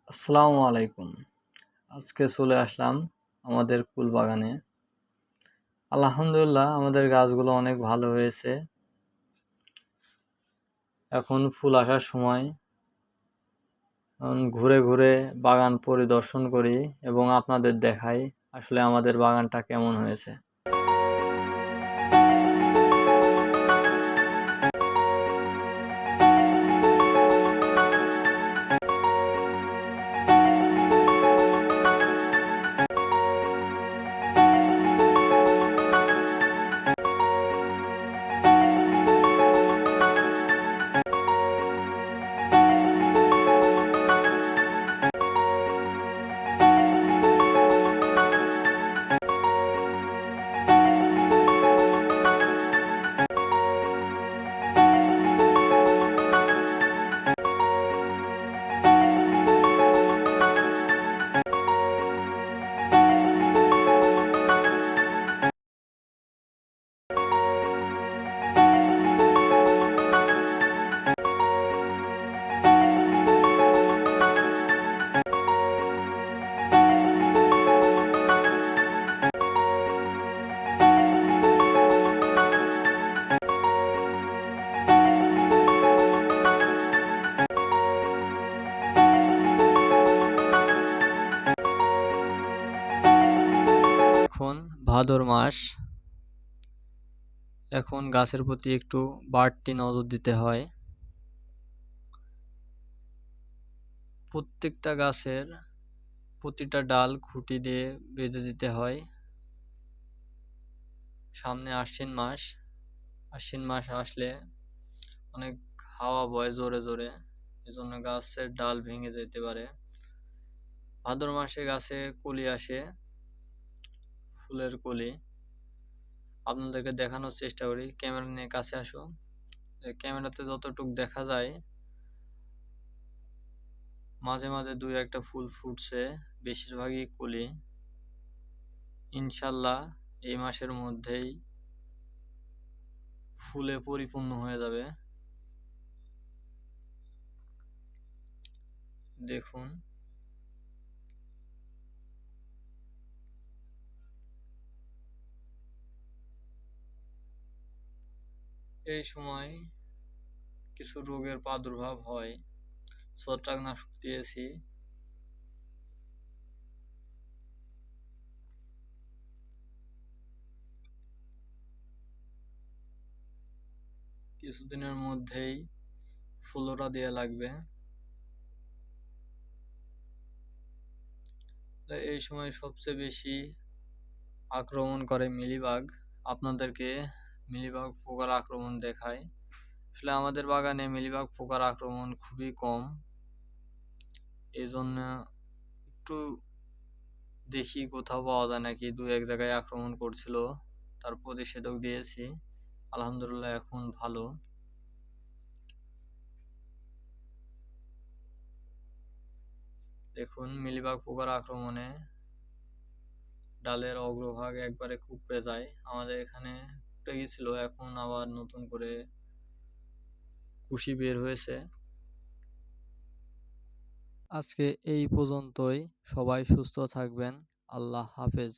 আসসালামু আলাইকুম। আজকে চলে আসলাম আমাদের ফুল বাগানে। আলহামদুলিল্লাহ আমাদের গাছগুলো অনেক ভালো হয়েছে। এখন ফুল আসার সময় ঘুরে ঘুরে বাগান পরিদর্শন করি এবং আপনাদের দেখাই আসলে আমাদের বাগানটা কেমন হয়েছে। এখন ভাদর মাস, এখন গাছের প্রতি একটু বাড়তি নজর দিতে হয়। প্রত্যেকটা গাছের প্রতিটা ডাল খুঁটি দিয়ে বেঁধে দিতে হয়। সামনে আশ্বিন মাস, আশ্বিন মাস আসলে অনেক হাওয়া বয় জোরে জোরে, এজন্য গাছের ডাল ভেঙে যেতে পারে। ভাদ্র মাসে গাছে কলি আসে, ফুলের কলি। আপনাদেরকে দেখানোর চেষ্টা করি, ক্যামেরা নিয়ে কাছে আসো। ক্যামেরাতে যতটুকু দেখা যায় মাঝে মাঝে দুই একটা ফুল ফুটছে, বেশিরভাগই কলি। ইনশাল্লাহ এই মাসের মধ্যেই ফুলে পরিপূর্ণ হয়ে যাবে। দেখুন, এই সময় কিছু রোগের প্রাদুর্ভাব হয়, ছত্রাকনাশক দিয়েছি। কিছুদিনের মধ্যেই ফ্লোরা দেয়া লাগবে। এই সময় সবচেয়ে বেশি আক্রমণ করে মিলিবাগ। আপনাদেরকে মিলিবাগ পোকার আক্রমণ দেখায়। আসলে আমাদের বাগানে মিলিবাগ পোকার আক্রমণ খুবই কম, এই জন্য একটু দেখি কোথাও পাওয়া যায় নাকি। দু এক জায়গায় আক্রমণ করছিল, তার প্রতিষেধক দিয়েছি, আলহামদুলিল্লাহ এখন ভালো। দেখুন, মিলিবাগ পোকার আক্রমণে ডালের অগ্রভাগ একবারে কুঁকড়ে যায়। আমাদের এখানে কুঁকড়ে গেছিল, এখন আবার নতুন করে কুশি বের হয়েছে। আজকে এই পর্যন্তই। সবাই সুস্থ থাকবেন। আল্লাহ হাফেজ।